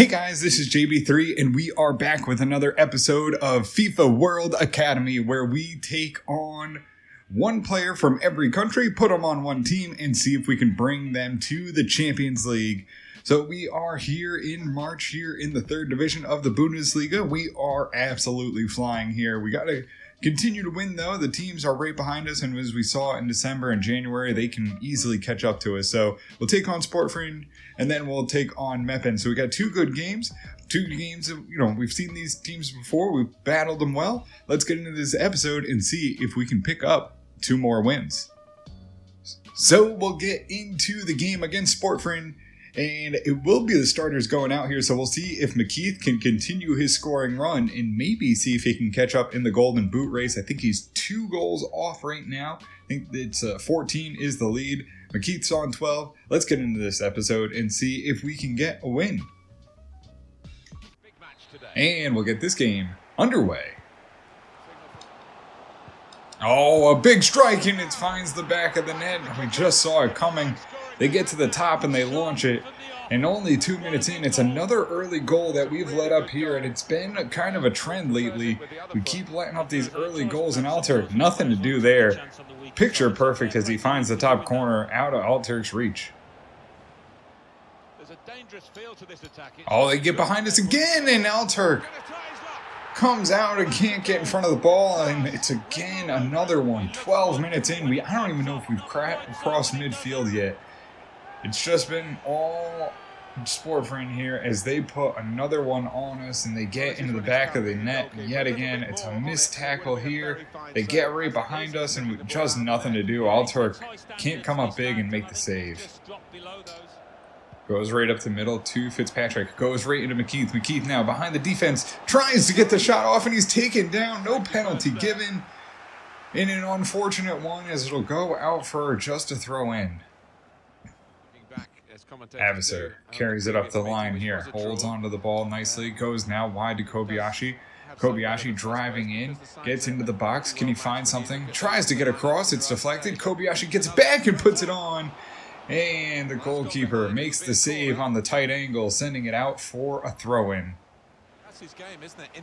Hey guys, this is JB3 and we are back with another episode of FIFA World Academy where we take on one player from every country, put them on one team, and see if we can bring them to the Champions League. So we are here in March here in the third division of the Bundesliga. We are absolutely flying here. We got to continue to win though. The teams are right behind us, and as we saw in December and January, they can easily catch up to us. So we'll take on Sportfriend and then we'll take on Meppen. So we got two good games. Two games, we've seen these teams before. We've battled them well. Let's get into this episode and see if we can pick up two more wins. So we'll get into the game against Sportfriend, and it will be the starters going out here. So we'll see if McKeith can continue his scoring run and maybe see if he can catch up in the Golden Boot race. I think he's 2 goals off right now. I think it's 14 is the lead. McKeith's on 12. Let's get into this episode and see if we can get a win. And we'll get this game underway. Oh, a big strike, and it finds the back of the net. We just saw it coming. They get to the top and they launch it. And only 2 minutes in, it's another early goal that we've let up here. And it's been kind of a trend lately. We keep letting up these early goals, and Alturk, nothing to do there. Picture perfect as he finds the top corner out of Alturk's reach. Oh, they get behind us again, and Alturk comes out and can't get in front of the ball, and it's again another one. 12 minutes in, I don't even know if we've crossed midfield yet. It's just been all Sportfriend here as they put another one on us, and they get into the back of the net yet again. It's a missed tackle here. They get right behind us, and just nothing to do. Alturk can't come up big and make the save. Goes right up the middle to Fitzpatrick. Goes right into McKeith. McKeith now behind the defense. Tries to get the shot off, and he's taken down. No penalty given. In an unfortunate one as it'll go out for just a throw in. Avasar carries it up the line here. Holds onto the ball nicely. Goes now wide to Kobayashi. Kobayashi driving in. Gets into the box. Can he find something? Tries to get across. It's deflected. Kobayashi gets back and puts it on. And the goalkeeper makes the save on the tight angle, sending it out for a throw-in.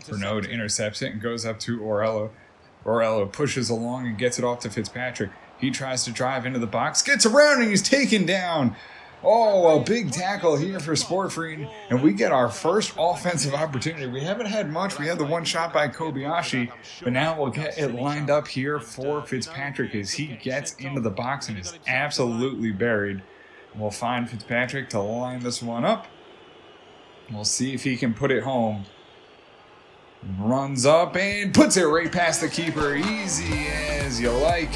Renaud intercepts it and goes up to Orello. Orello pushes along and gets it off to Fitzpatrick. He tries to drive into the box, gets around, and he's taken down. Oh, a big tackle here for Sportfriend, and we get our first offensive opportunity. We haven't had much. We had the one shot by Kobayashi, but now we'll get it lined up here for Fitzpatrick as he gets into the box and is absolutely buried. We'll find Fitzpatrick to line this one up. We'll see if he can put it home. Runs up and puts it right past the keeper, easy as you like,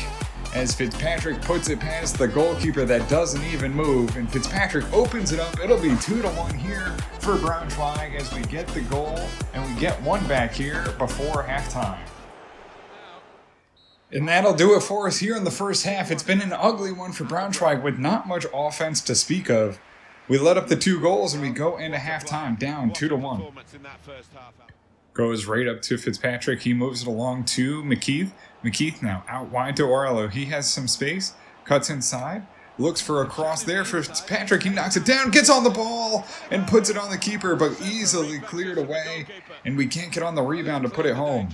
as Fitzpatrick puts it past the goalkeeper that doesn't even move, and Fitzpatrick opens it up. It'll be 2-1 here for Braunschweig as we get the goal, and we get one back here before halftime. And that'll do it for us here in the first half. It's been an ugly one for Braunschweig with not much offense to speak of. We let up the 2 goals, and we go into halftime down 2-1. Goes right up to Fitzpatrick. He moves it along to McKeith. McKeith now out wide to Orello. He has some space. Cuts inside. Looks for a cross there for Fitzpatrick. He knocks it down. Gets on the ball and puts it on the keeper, but easily cleared away. And we can't get on the rebound to put it home.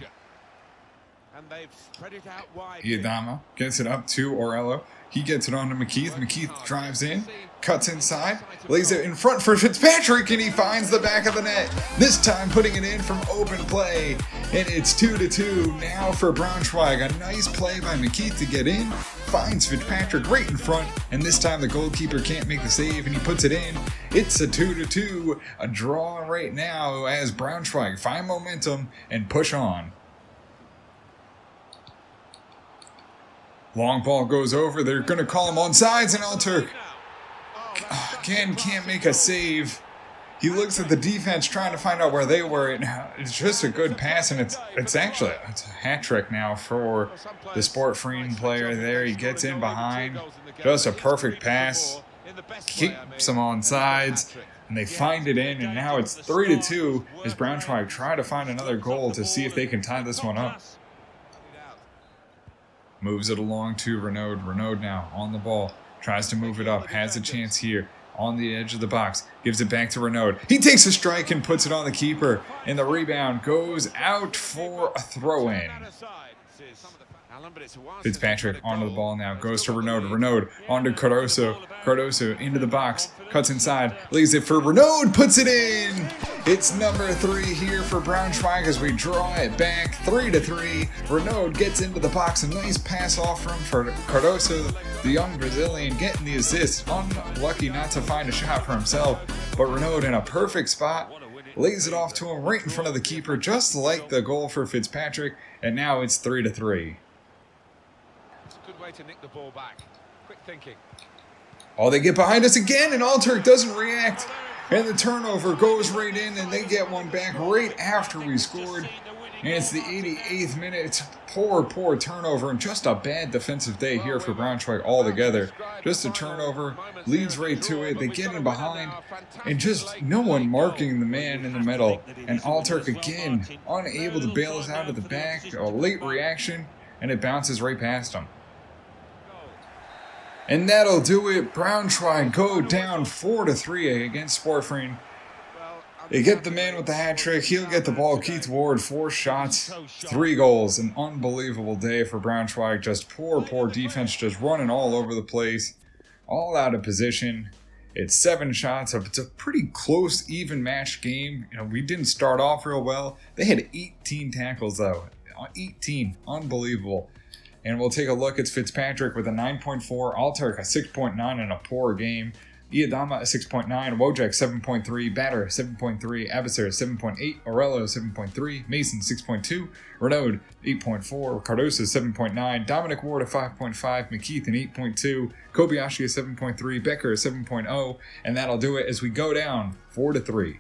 Iadama gets it up to Orello. He gets it on to McKeith. McKeith drives in, cuts inside, lays it in front for Fitzpatrick, and he finds the back of the net. This time putting it in from open play. And it's 2-2 now for Braunschweig. A nice play by McKeith to get in. Finds Fitzpatrick right in front, and this time the goalkeeper can't make the save, and he puts it in. It's a 2-2. A draw right now as Braunschweig find momentum and push on. Long ball goes over. They're going to call him onside, and Alturk again can't make a save. He looks at the defense trying to find out where they were. It's just a good pass, and it's actually a hat trick now for the Sportfriend player there. He gets in behind. Just a perfect pass. Keeps him on sides, and they find it in, and now it's 3-2 as Braunschweig try to find another goal to see if they can tie this one up. Moves it along to Renaud. Renaud now on the ball. Tries to move it up. Has a chance here. on the edge of the box. Gives it back to Renaud. He takes a strike and puts it on the keeper. And the rebound goes out for a throw-in. Fitzpatrick onto the ball now. Goes to Renaud. Renaud onto Cardoso. Cardoso into the box. Cuts inside. Leaves it for Renaud. Puts it in. It's number 3 here for Braunschweig as we draw it back 3-3. Renaud gets into the box. A nice pass off for Cardoso, the young Brazilian, getting the assist. Unlucky not to find a shot for himself. But Renaud in a perfect spot. Lays it off to him right in front of the keeper, just like the goal for Fitzpatrick. And now it's 3-3. Good way to nick the ball back. Quick thinking. Oh, they get behind us again, and Alturk doesn't react. And the turnover goes right in, and they get one back right after we scored. And it's the 88th minute. It's poor turnover, and just a bad defensive day here for Braunschweig altogether. Just a turnover, leads right to it. They get in behind, and just no one marking the man in the middle. And Alturk again, unable to bail us out of the back. A late reaction, and it bounces right past him. And that'll do it. Braunschweig go down 4-3 against Sportfreund. They get the man with the hat trick. He'll get the ball. Keith Ward, 4 shots, 3 goals. An unbelievable day for Braunschweig. Just poor defense, just running all over the place, all out of position. It's 7 shots. It's a pretty close, even matched game. We didn't start off real well. They had 18 tackles though. 18, unbelievable. And we'll take a look. It's Fitzpatrick with a 9.4, Alturk a 6.9 in a poor game, Iadama a 6.9, Wojak 7.3, Batter 7.3, Abasser 7.8, Orello 7.3, Mason 6.2, Renaud 8.4, Cardoso 7.9, Dominic Ward a 5.5, McKeith an 8.2, Kobayashi a 7.3, Becker a 7.0, and that'll do it as we go down 4-3.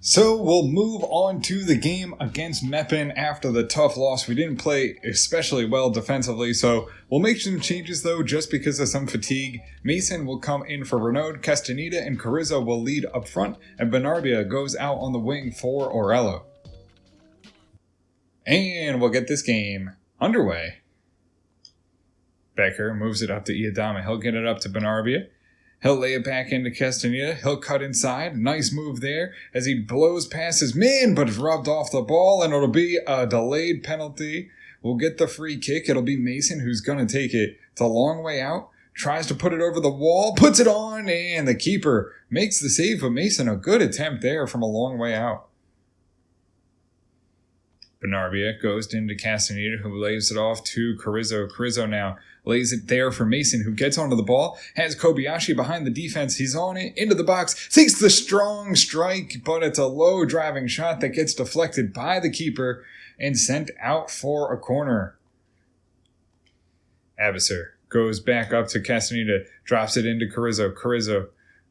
So we'll move on to the game against Meppen after the tough loss. We didn't play especially well defensively, so we'll make some changes though just because of some fatigue. Mason will come in for Renaud, Castaneda and Carrizo will lead up front, and Benarbia goes out on the wing for Orello. And we'll get this game underway. Becker moves it up to Iadama. He'll get it up to Benarbia. He'll lay it back into Castaneda. He'll cut inside. Nice move there as he blows past his man, but it's rubbed off the ball, and it'll be a delayed penalty. We'll get the free kick. It'll be Mason who's going to take it. It's a long way out. Tries to put it over the wall. Puts it on, and the keeper makes the save. But Mason, a good attempt there from a long way out. Benarbia goes into Castaneda, who lays it off to Carrizo. Carrizo now lays it there for Mason, who gets onto the ball, has Kobayashi behind the defense. He's on it, into the box, takes the strong strike, but it's a low driving shot that gets deflected by the keeper and sent out for a corner. Abasser goes back up to Castaneda, drops it into Carrizo. Carrizo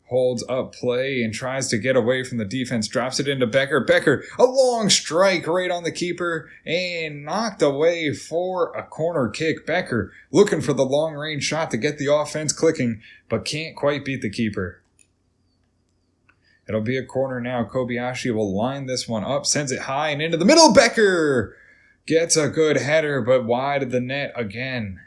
holds up play and tries to get away from the defense, drops it into Becker. Becker, a long strike right on the keeper and knocked away for a corner kick. Becker looking for the long-range shot to get the offense clicking, but can't quite beat the keeper. It'll be a corner now. Kobayashi will line this one up, sends it high and into the middle. Becker gets a good header, but wide of the net again.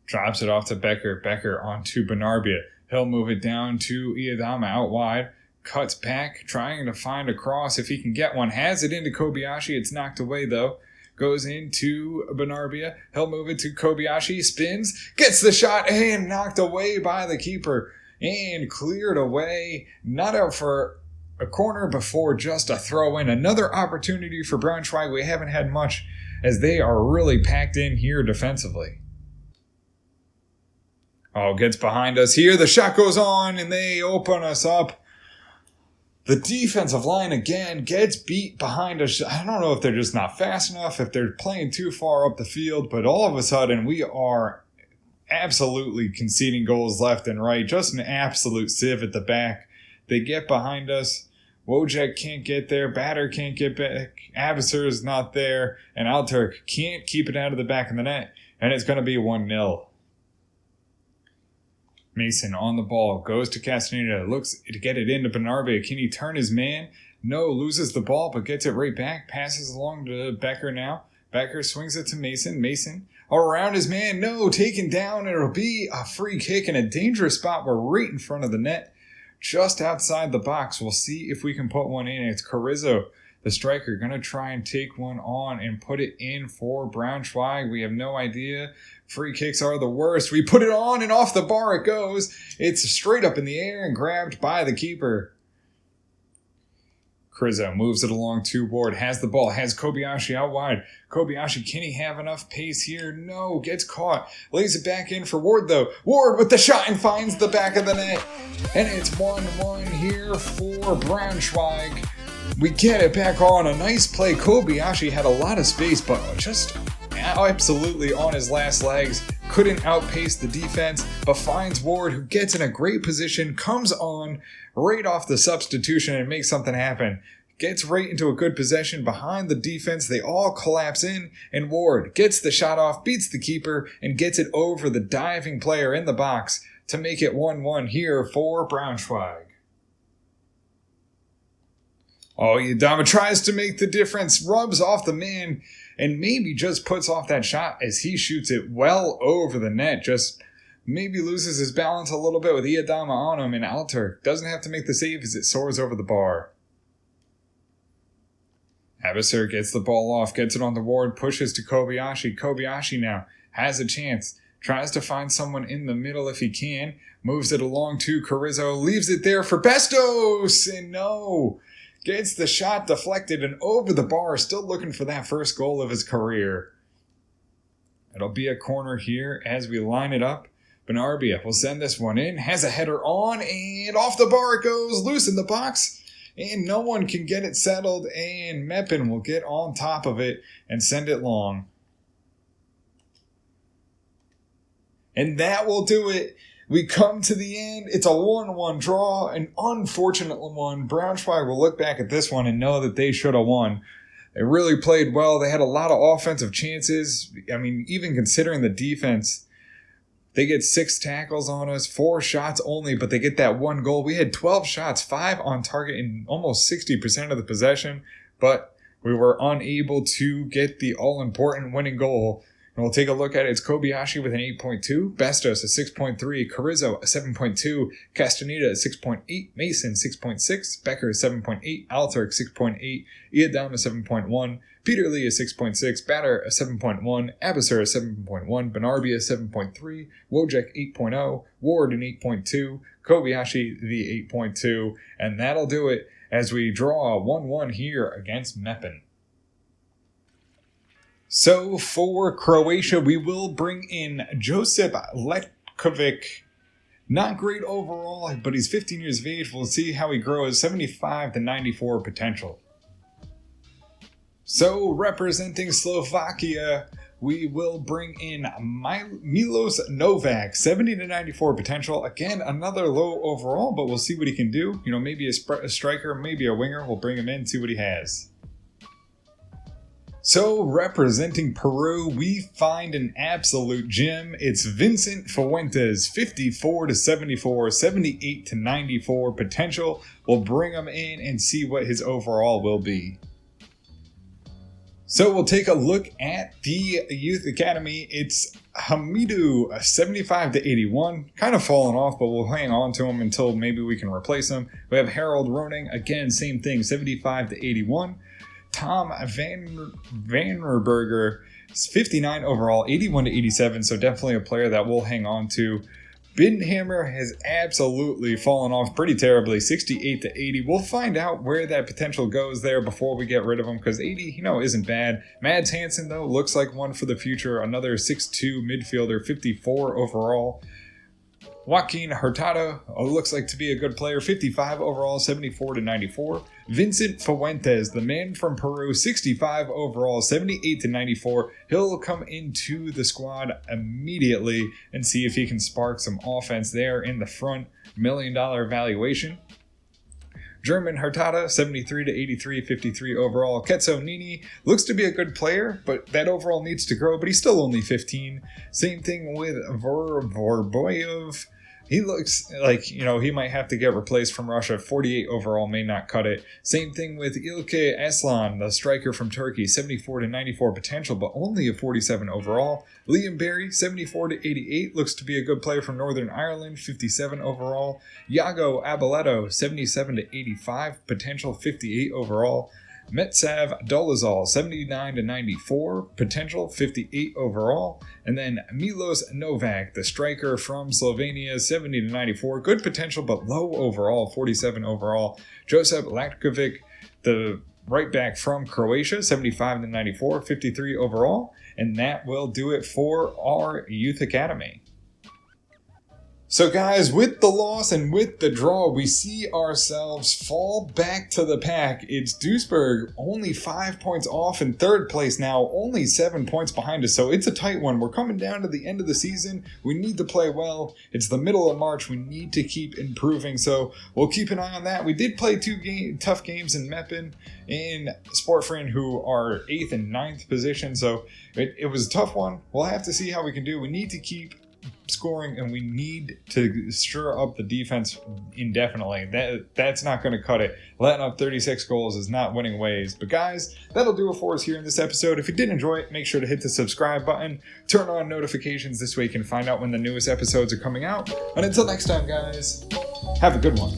Drops it off to Becker. Becker onto Benarbia. He'll move it down to Iadama out wide. Cuts back, trying to find a cross if he can get one. Has it into Kobayashi. It's knocked away, though. Goes into Benarbia. He'll move it to Kobayashi. Spins. Gets the shot and knocked away by the keeper. And cleared away. Not out for a corner before just a throw-in. Another opportunity for Braunschweig. We haven't had much as they are really packed in here defensively. Oh, gets behind us here. The shot goes on, and they open us up. The defensive line, again, gets beat behind us. I don't know if they're just not fast enough, if they're playing too far up the field, but all of a sudden, we are absolutely conceding goals left and right. Just an absolute sieve at the back. They get behind us. Wojak can't get there. Batter can't get back. Abasser is not there. And Alturk can't keep it out of the back of the net. And it's going to be 1-0. Mason on the ball, goes to Castaneda, looks to get it into Benarbia. Can he turn his man? No, loses the ball, but gets it right back. Passes along to Becker now. Becker swings it to Mason. Mason, Around his man, no, taken down. It'll be a free kick in a dangerous spot. We're right in front of the net, just outside the box. We'll see if we can put one in. It's Carrizo, the striker, going to try and take one on and put it in for Braunschweig. We have no idea. Free kicks are the worst. We put it on and off the bar it goes. It's straight up in the air and grabbed by the keeper. Carrizo moves it along to Ward, has the ball, has Kobayashi out wide. Kobayashi, can he have enough pace here? No, gets caught. Lays it back in for Ward, though. Ward with the shot and finds the back of the net. And it's 1-1 here for Braunschweig. We get it back on. A nice play. Kobayashi had a lot of space, but just absolutely on his last legs. Couldn't outpace the defense, but finds Ward, who gets in a great position, comes on right off the substitution and makes something happen. Gets right into a good possession behind the defense. They all collapse in, and Ward gets the shot off, beats the keeper, and gets it over the diving player in the box to make it 1-1 here for Braunschweig. Oh, Yadama tries to make the difference, rubs off the man, and maybe just puts off that shot as he shoots it well over the net. Just maybe loses his balance a little bit with Iadama on him, and Alter doesn't have to make the save as it soars over the bar. Abasser gets the ball off, gets it on the Ward, pushes to Kobayashi. Kobayashi now has a chance, tries to find someone in the middle if he can, moves it along to Carrizo, leaves it there for Bestos, and no! Gets the shot deflected and over the bar, still looking for that first goal of his career. It'll be a corner here as we line it up. Benarbia will send this one in, has a header on, and off the bar it goes, loose in the box, and no one can get it settled, and Meppen will get on top of it and send it long. And that will do it. We come to the end. It's a 1-1 draw, an unfortunate one. Braunschweig will look back at this one and know that they should have won. They really played well. They had a lot of offensive chances. I mean, even considering the defense, they get 6 tackles on us, 4 shots only, but they get that 1 goal. We had 12 shots, 5 on target, and almost 60% of the possession, but we were unable to get the all-important winning goal. And we'll take a look at it. It's Kobayashi with an 8.2, Bestos a 6.3, Carrizo a 7.2, Castaneda a 6.8, Mason 6.6, Becker a 7.8, Alter 6.8, Iadama 7.1, Peter Lee a 6.6, Batter a 7.1, Abasser a 7.1, Benarbia 7.3, Wojek 8.0, Ward an 8.2, Kobayashi the 8.2, and that'll do it as we draw a 1-1 here against Meppen. So for Croatia, we will bring in Josip Letkovic. Not great overall, but he's 15 years of age. We'll see how he grows. 75 to 94 potential. So representing Slovakia, we will bring in Milos Novak. 70 to 94 potential. Again, another low overall, but we'll see what he can do. You know, maybe a striker, maybe a winger. We'll bring him in, see what he has. So, representing Peru, we find an absolute gem. It's Vincent Fuentes, 54 to 74, 78 to 94 potential. We'll bring him in and see what his overall will be. So, we'll take a look at the Youth Academy. It's Hamidu, 75 to 81. Kind of fallen off, but we'll hang on to him until maybe we can replace him. We have Harold Roning, again, same thing, 75 to 81. Tom Vanderberger is 59 overall, 81 to 87, so definitely a player that we'll hang on to. Binhammer has absolutely fallen off pretty terribly, 68 to 80. We'll find out where that potential goes there before we get rid of him, because 80, isn't bad. Mads Hansen, though, looks like one for the future. Another 6'2 midfielder, 54 overall. Joaquin Hurtado looks like to be a good player, 55 overall, 74 to 94. Vincent Fuentes, the man from Peru, 65 overall, 78 to 94. He'll come into the squad immediately and see if he can spark some offense there in the front. $1 million valuation. German Hurtado, 73 to 83, 53 overall. Ketso Nini looks to be a good player, but that overall needs to grow, but he's still only 15. Same thing with Vorboyov. He looks like, he might have to get replaced from Russia. 48 overall may not cut it. Same thing with Ilke Aslan, the striker from Turkey. 74 to 94 potential, but only a 47 overall. Liam Barry, 74 to 88, looks to be a good player from Northern Ireland. 57 overall. Iago Abeletto, 77 to 85, potential 58 overall. Metsav Dolazal, 79 to 94, potential 58 overall. And then Milos Novak, the striker from Slovenia, 70 to 94, good potential but low overall, 47 overall. Josep Latkovic, the right back from Croatia, 75 to 94, 53 overall. And that will do it for our Youth Academy. So guys, with the loss and with the draw, we see ourselves fall back to the pack. It's Duisburg, only 5 points off in third place now, only 7 points behind us, so it's a tight one. We're coming down to the end of the season. We need to play well. It's the middle of March. We need to keep improving, so we'll keep an eye on that. We did play tough games in Meppen and Sportfriend, who are 8th and 9th position, so it was a tough one. We'll have to see how we can do. We need to keep scoring, and we need to stir up the defense indefinitely. That's not going to cut it. Letting up 36 goals is not winning ways. But guys, that'll do it for us here in this episode. If you did enjoy it, make sure to hit the subscribe button, turn on notifications. This way you can find out when the newest episodes are coming out. And until next time, guys, have a good one.